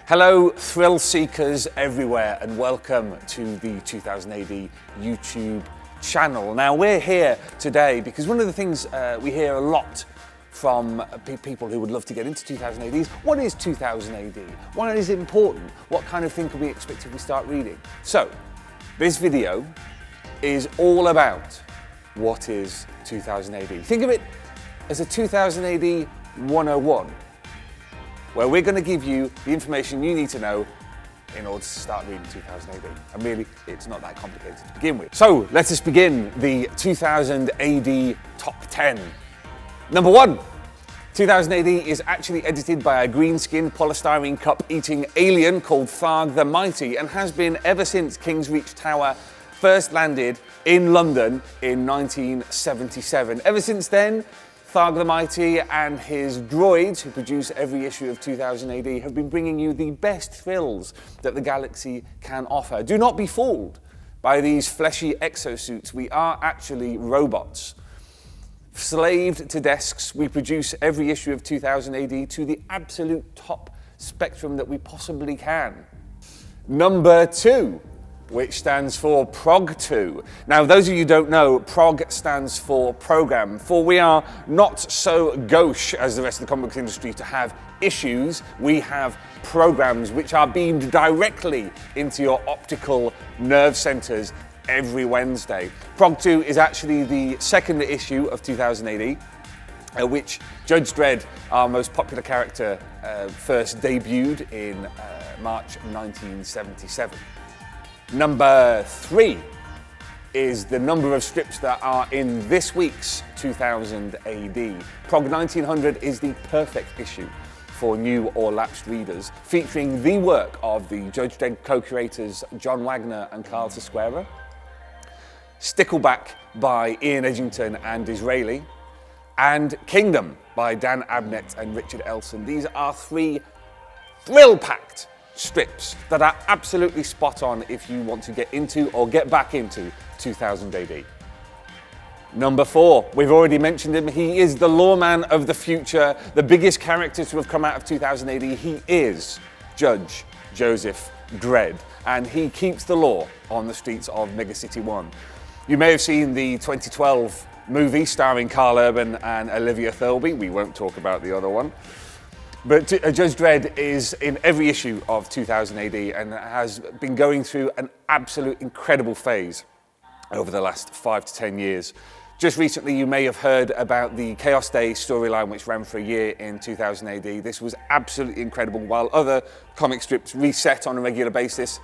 Hello, thrill seekers everywhere, and welcome to the 2000 AD YouTube channel. Now, we're here today because one of the things we hear a lot from people who would love to get into 2000 AD is, what is 2000 AD? Why is it important? What kind of thing can we expect if we start reading? So, this video is all about what is 2000 AD. Think of it as a 2000 AD 101. Where we're going to give you the information you need to know in order to start reading 2000 AD. And really, it's not that complicated to begin with. So, let us begin the 2000 AD Top 10. Number 1. 2000 AD is actually edited by a green-skinned polystyrene cup-eating alien called Tharg the Mighty, and has been ever since King's Reach Tower first landed in London in 1977. Ever since then, Tharg the Mighty and his droids, who produce every issue of 2000 AD, have been bringing you the best thrills that the galaxy can offer. Do not be fooled by these fleshy exosuits. We are actually robots. Slaved to desks, we produce every issue of 2000 AD to the absolute top spectrum that we possibly can. Number 2. Which stands for Prog 2. Now, those of you who don't know, Prog stands for program, for we are not so gauche as the rest of the comic book industry to have issues. We have programs which are beamed directly into your optical nerve centers every Wednesday. Prog 2 is actually the second issue of 2000 AD, which Judge Dredd, our most popular character, first debuted in March 1977. Number 3 is the number of strips that are in this week's 2000 AD. Prog 1900 is the perfect issue for new or lapsed readers, featuring the work of the Judge Dredd co-creators John Wagner and Carl Sesquera, Stickleback by Ian Edgington and Disraeli, and Kingdom by Dan Abnett and Richard Elson. These are 3 thrill-packed strips that are absolutely spot on if you want to get into or get back into 2000 AD. Number 4, we've already mentioned him. He is the lawman of the future, the biggest character to have come out of 2000 AD. He is Judge Joseph Dredd, and he keeps the law on the streets of Mega City 1. You may have seen the 2012 movie starring Carl Urban and Olivia Thirlby. We won't talk about the other one. But Judge Dredd is in every issue of 2000 AD and has been going through an absolute incredible phase over the last 5 to 10 years. Just recently, you may have heard about the Chaos Day storyline, which ran for a year in 2000 AD. This was absolutely incredible. While other comic strips reset on a regular basis,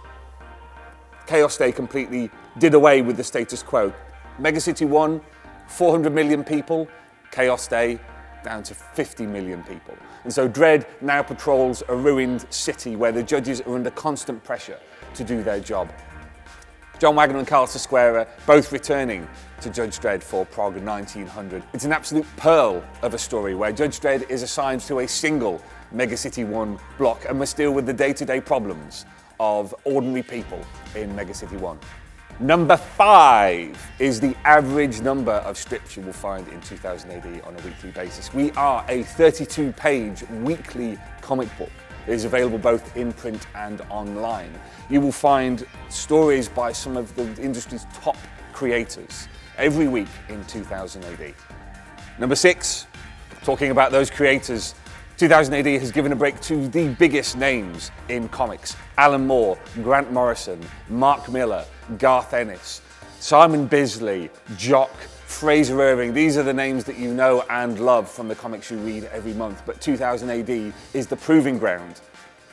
Chaos Day completely did away with the status quo. Mega City 1, 400 million people. Chaos Day, down to 50 million people. And so Dredd now patrols a ruined city where the judges are under constant pressure to do their job. John Wagner and Carl Sesquera both returning to Judge Dredd for Prog 1900. It's an absolute pearl of a story where Judge Dredd is assigned to a single Mega City 1 block and must deal with the day-to-day problems of ordinary people in Mega City 1. Number 5 is the average number of strips you will find in 2000 AD on a weekly basis. We are a 32-page weekly comic book. It is available both in print and online. You will find stories by some of the industry's top creators every week in 2000 AD. Number 6, talking about those creators, 2000 AD has given a break to the biggest names in comics. Alan Moore, Grant Morrison, Mark Miller, Garth Ennis, Simon Bisley, Jock, Fraser Irving. These are the names that you know and love from the comics you read every month. But 2000 AD is the proving ground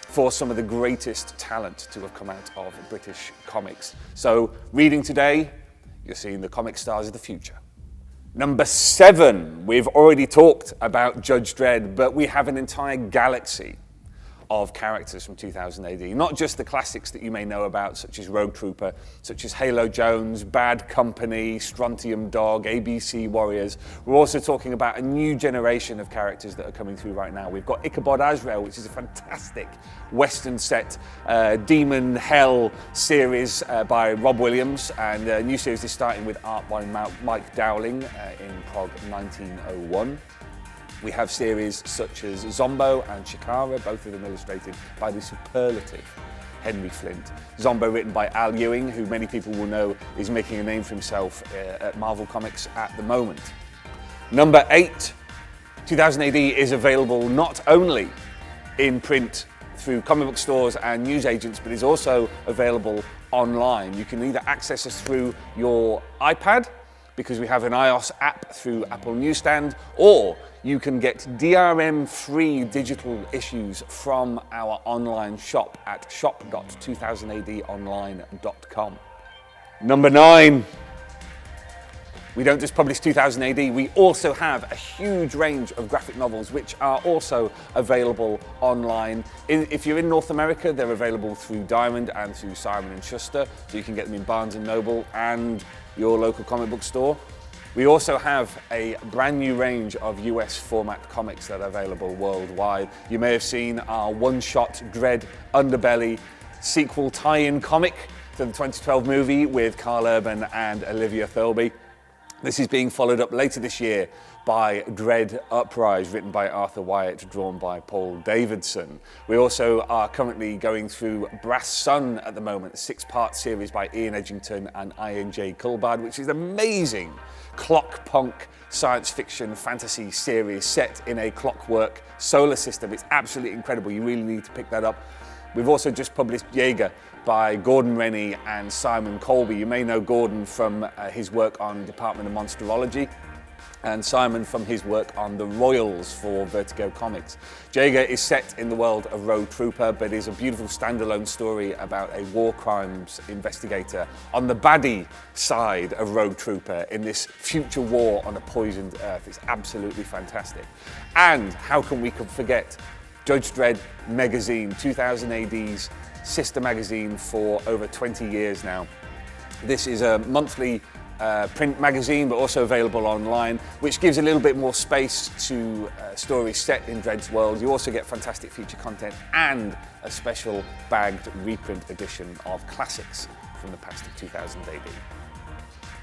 for some of the greatest talent to have come out of British comics. So, reading today, you're seeing the comic stars of the future. Number 7, we've already talked about Judge Dredd, but we have an entire galaxy of characters from 2000 AD. Not just the classics that you may know about, such as Rogue Trooper, such as Halo Jones, Bad Company, Strontium Dog, ABC Warriors. We're also talking about a new generation of characters that are coming through right now. We've got Ichabod Azrael, which is a fantastic Western set Demon Hell series by Rob Williams, and a new series is starting with art by Mike Dowling in Prog 1901. We have series such as Zombo and Chikara, both of them illustrated by the superlative Henry Flint. Zombo written by Al Ewing, who many people will know is making a name for himself at Marvel Comics at the moment. Number 8, 2000 AD is available not only in print through comic book stores and newsagents, but is also available online. You can either access us through your iPad, because we have an iOS app through Apple Newsstand, or you can get DRM-free digital issues from our online shop at shop.2000adonline.com. Number 9. We don't just publish 2000 AD, we also have a huge range of graphic novels which are also available online. If you're in North America, they're available through Diamond and through Simon & Schuster, so you can get them in Barnes & Noble and your local comic book store. We also have a brand new range of US format comics that are available worldwide. You may have seen our one-shot Dread Underbelly sequel tie-in comic to the 2012 movie with Carl Urban and Olivia Thirlby. This is being followed up later this year by Dread Uprise, written by Arthur Wyatt, drawn by Paul Davidson. We also are currently going through Brass Sun at the moment, a 6-part series by Ian Edgington and Ian J. Culbard, which is an amazing clock punk science fiction fantasy series set in a clockwork solar system. It's absolutely incredible. You really need to pick that up. We've also just published Jaeger by Gordon Rennie and Simon Colby. You may know Gordon from his work on Department of Monsterology, and Simon from his work on the Royals for Vertigo Comics. Jaeger is set in the world of Rogue Trooper, but is a beautiful standalone story about a war crimes investigator on the baddie side of Rogue Trooper in this future war on a poisoned Earth. It's absolutely fantastic. And how can we forget Judge Dredd magazine, 2000 AD's sister magazine for over 20 years now. This is a monthly print magazine, but also available online, which gives a little bit more space to stories set in Dredd's world. You also get fantastic feature content and a special bagged reprint edition of classics from the past of 2000 AD.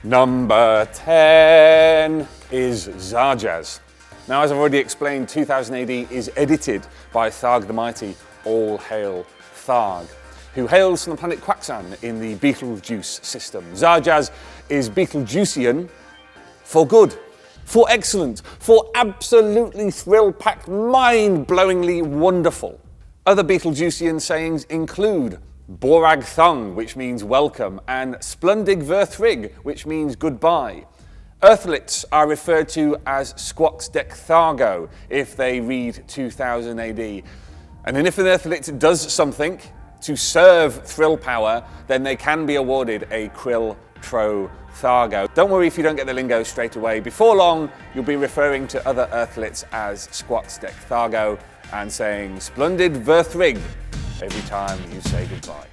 Number 10 is Zarjaz. Now, as I've already explained, 2000 AD is edited by Tharg the Mighty, all hail Tharg, who hails from the planet Quaxan in the Beetlejuice system. Zarjaz is Beetlejuician for good, for excellent, for absolutely thrill-packed, mind-blowingly wonderful. Other Beetlejuician sayings include Borag Thung, which means welcome, and Splundig Verthrig, which means goodbye. Earthlets are referred to as Squoxdek Thargo if they read 2000 AD. And then if an Earthlet does something to serve thrill power, then they can be awarded a Krill Tro Thargo. Don't worry if you don't get the lingo straight away. Before long, you'll be referring to other Earthlets as Squoxdek Thargo and saying Splendid Verthrig every time you say goodbye.